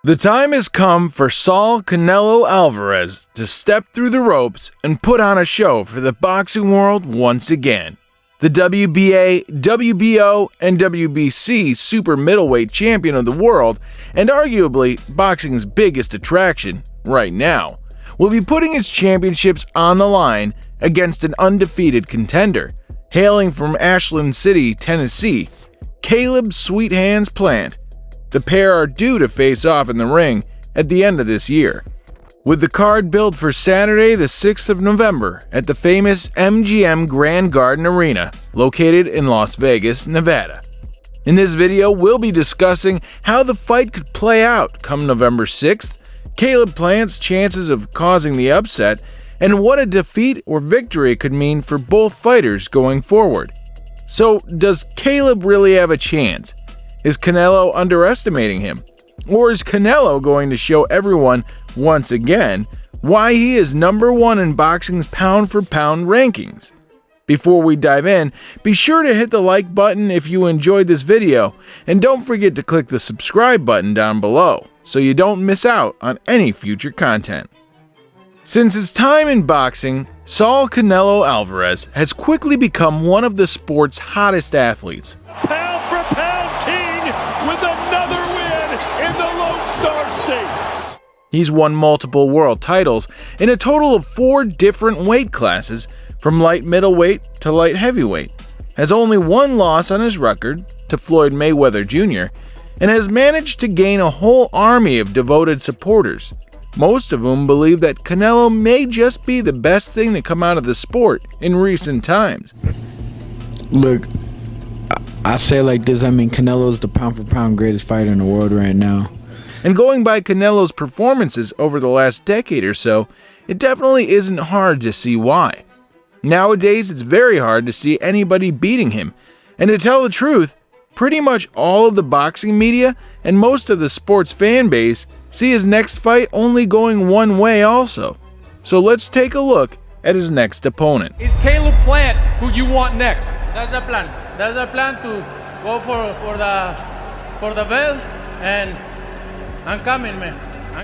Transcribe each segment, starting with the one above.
The time has come for Saul Canelo Alvarez to step through the ropes and put on a show for the boxing world once again. The WBA, WBO, and WBC super middleweight champion of the world, and arguably boxing's biggest attraction right now, will be putting his championships on the line against an undefeated contender, hailing from Ashland City, Tennessee, Caleb Sweet Hands Plant. The pair are due to face off in the ring at the end of this year, with the card billed for Saturday the 6th of November at the famous MGM Grand Garden Arena, located in Las Vegas, Nevada. In this video, we'll be discussing how the fight could play out come November 6th, Caleb Plant's chances of causing the upset, and what a defeat or victory could mean for both fighters going forward. So, does Caleb really have a chance? Is Canelo underestimating him? Or is Canelo going to show everyone, once again, why he is number one in boxing's pound-for-pound rankings? Before we dive in, be sure to hit the like button if you enjoyed this video, and don't forget to click the subscribe button down below so you don't miss out on any future content. Since his time in boxing, Saul Canelo Alvarez has quickly become one of the sport's hottest athletes. He's won multiple world titles in a total of 4 different weight classes, from light middleweight to light heavyweight, has only one loss on his record to Floyd Mayweather Jr., and has managed to gain a whole army of devoted supporters, most of whom believe that Canelo may just be the best thing to come out of the sport in recent times. Look, I say it like this, Canelo's the pound-for-pound greatest fighter in the world right now. And going by Canelo's performances over the last decade or so, it definitely isn't hard to see why. Nowadays, it's very hard to see anybody beating him, and to tell the truth, pretty much all of the boxing media and most of the sports fan base see his next fight only going one way also. So let's take a look at his next opponent. Is Caleb Plant who you want next? That's the plan. That's the plan, to go for the belt, and I'm coming, man.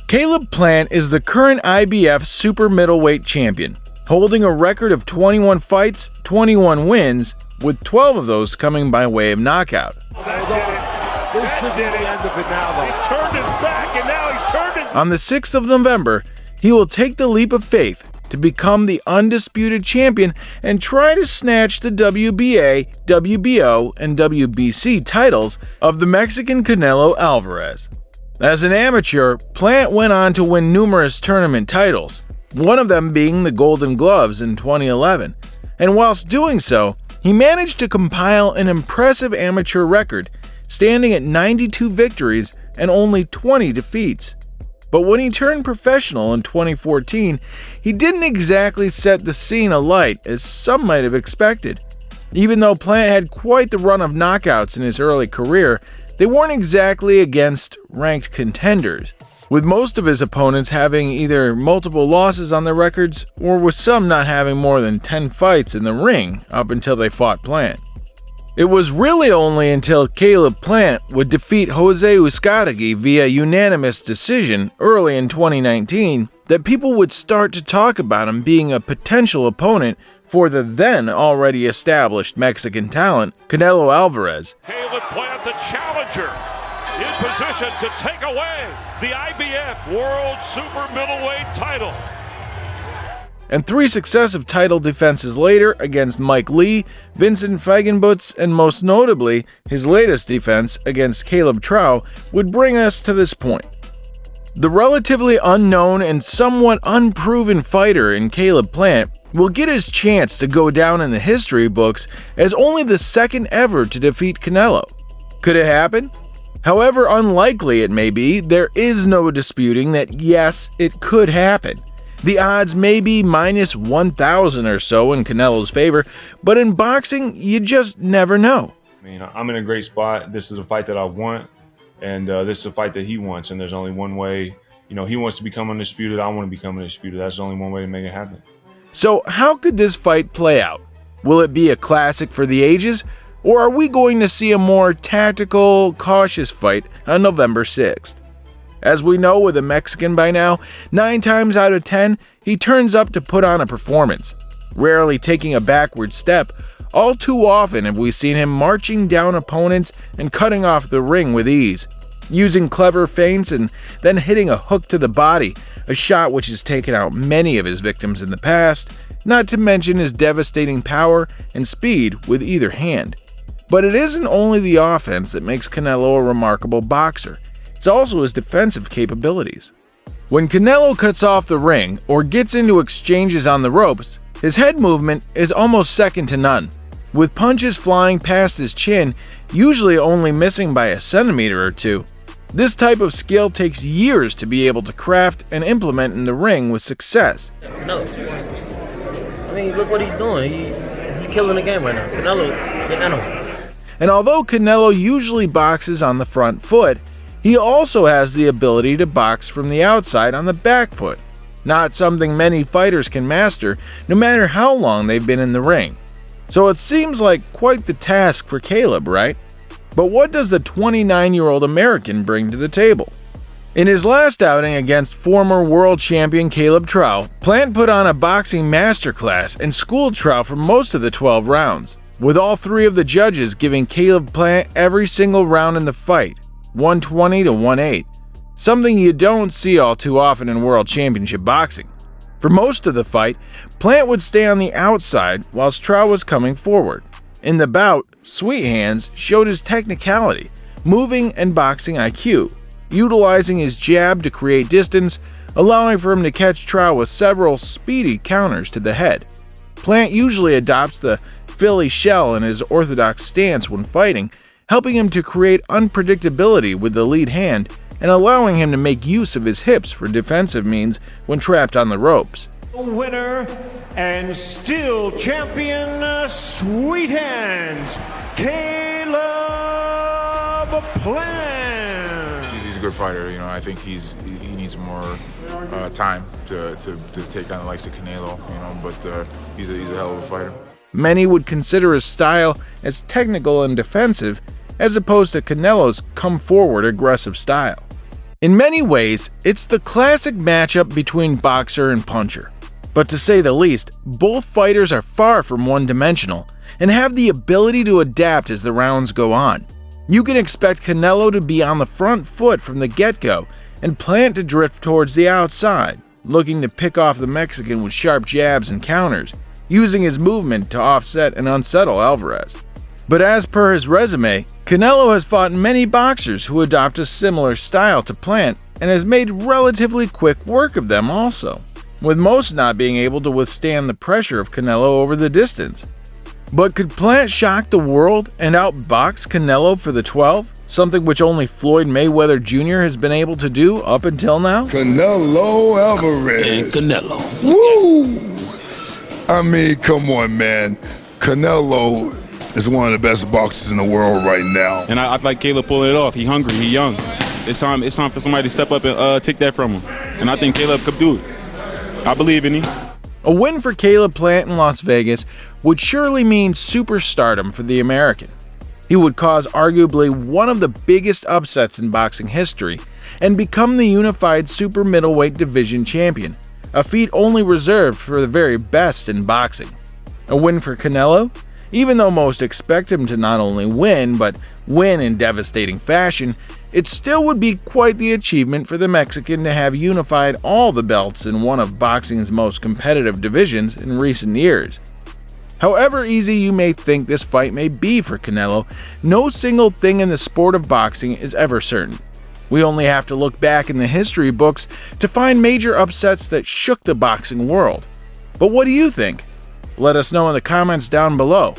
Caleb Plant is the current IBF super middleweight champion, holding a record of 21 fights, 21 wins, with 12 of those coming by way of knockout. This should be the end of it now, though. He's turned his back, and now he's turned his... On the 6th of November, he will take the leap of faith to become the undisputed champion and try to snatch the WBA, WBO, and WBC titles of the Mexican Canelo Alvarez. As an amateur, Plant went on to win numerous tournament titles, one of them being the Golden Gloves in 2011, and whilst doing so, he managed to compile an impressive amateur record, standing at 92 victories and only 20 defeats. But when he turned professional in 2014, he didn't exactly set the scene alight as some might have expected. Even though Plant had quite the run of knockouts in his early career, they weren't exactly against ranked contenders, with most of his opponents having either multiple losses on their records or with some not having more than 10 fights in the ring up until they fought Plant. It was really only until Caleb Plant would defeat Jose Uzcategui via unanimous decision early in 2019 that people would start to talk about him being a potential opponent for the then already established Mexican talent, Canelo Alvarez. Caleb Plant, the challenger, in position to take away the IBF World Super Middleweight title. And 3 successive title defenses later against Mike Lee, Vincent Feigenbutz, and most notably, his latest defense against Caleb Trau would bring us to this point. The relatively unknown and somewhat unproven fighter in Caleb Plant will get his chance to go down in the history books as only the second ever to defeat Canelo. Could it happen? However unlikely it may be, there is no disputing that yes, it could happen. The odds may be minus 1,000 or so in Canelo's favor, but in boxing, you just never know. I'm in a great spot. This is a fight that I want, and this is a fight that he wants, and there's only one way. He wants to become undisputed. I want to become undisputed. That's the only one way to make it happen. So how could this fight play out? Will it be a classic for the ages, or are we going to see a more tactical, cautious fight on November 6th? As we know with a Mexican by now, 9 times out of 10, he turns up to put on a performance. Rarely taking a backward step, all too often have we seen him marching down opponents and cutting off the ring with ease, using clever feints and then hitting a hook to the body, a shot which has taken out many of his victims in the past, not to mention his devastating power and speed with either hand. But it isn't only the offense that makes Canelo a remarkable boxer, it's also his defensive capabilities. When Canelo cuts off the ring or gets into exchanges on the ropes, his head movement is almost second to none, with punches flying past his chin, usually only missing by a centimeter or two. This type of skill takes years to be able to craft and implement in the ring with success. Canelo, I mean, look what he's doing. He's killing the game right now. Canelo. And although Canelo usually boxes on the front foot, he also has the ability to box from the outside on the back foot, not something many fighters can master no matter how long they've been in the ring. So it seems like quite the task for Caleb, right? But what does the 29-year-old American bring to the table? In his last outing against former world champion Caleb Truax, Plant put on a boxing masterclass and schooled Truax for most of the 12 rounds, with all 3 of the judges giving Caleb Plant every single round in the fight, 120 to 1-8, something you don't see all too often in world championship boxing. For most of the fight, Plant would stay on the outside whilst Truax was coming forward. In the bout, Sweet Hands showed his technicality, moving and boxing IQ, utilizing his jab to create distance, allowing for him to catch Truax with several speedy counters to the head. Plant usually adopts the Philly shell in his orthodox stance when fighting, helping him to create unpredictability with the lead hand and allowing him to make use of his hips for defensive means when trapped on the ropes. Winner and still champion, Sweet Hands, Caleb Plant. He's a good fighter. You know, I think he needs more time to take on the likes of Canelo. You know, but he's a hell of a fighter. Many would consider his style as technical and defensive, as opposed to Canelo's come-forward aggressive style. In many ways, it's the classic matchup between boxer and puncher. But to say the least, both fighters are far from one-dimensional and have the ability to adapt as the rounds go on. You can expect Canelo to be on the front foot from the get-go and Plant to drift towards the outside, looking to pick off the Mexican with sharp jabs and counters, using his movement to offset and unsettle Alvarez. But as per his resume, Canelo has fought many boxers who adopt a similar style to Plant and has made relatively quick work of them also, with most not being able to withstand the pressure of Canelo over the distance. But could Plant shock the world and outbox Canelo for the 12, something which only Floyd Mayweather Jr. has been able to do up until now? Canelo Alvarez. And Canelo. Woo! I mean, come on, man. Canelo is one of the best boxers in the world right now. And I like Caleb pulling it off. He hungry, he young. It's time for somebody to step up and take that from him. And I think Caleb could do it. I believe in him. A win for Caleb Plant in Las Vegas would surely mean superstardom for the American. He would cause arguably one of the biggest upsets in boxing history and become the unified super middleweight division champion, a feat only reserved for the very best in boxing. A win for Canelo? Even though most expect him to not only win, but win in devastating fashion, it still would be quite the achievement for the Mexican to have unified all the belts in one of boxing's most competitive divisions in recent years. However easy you may think this fight may be for Canelo, no single thing in the sport of boxing is ever certain. We only have to look back in the history books to find major upsets that shook the boxing world. But what do you think? Let us know in the comments down below.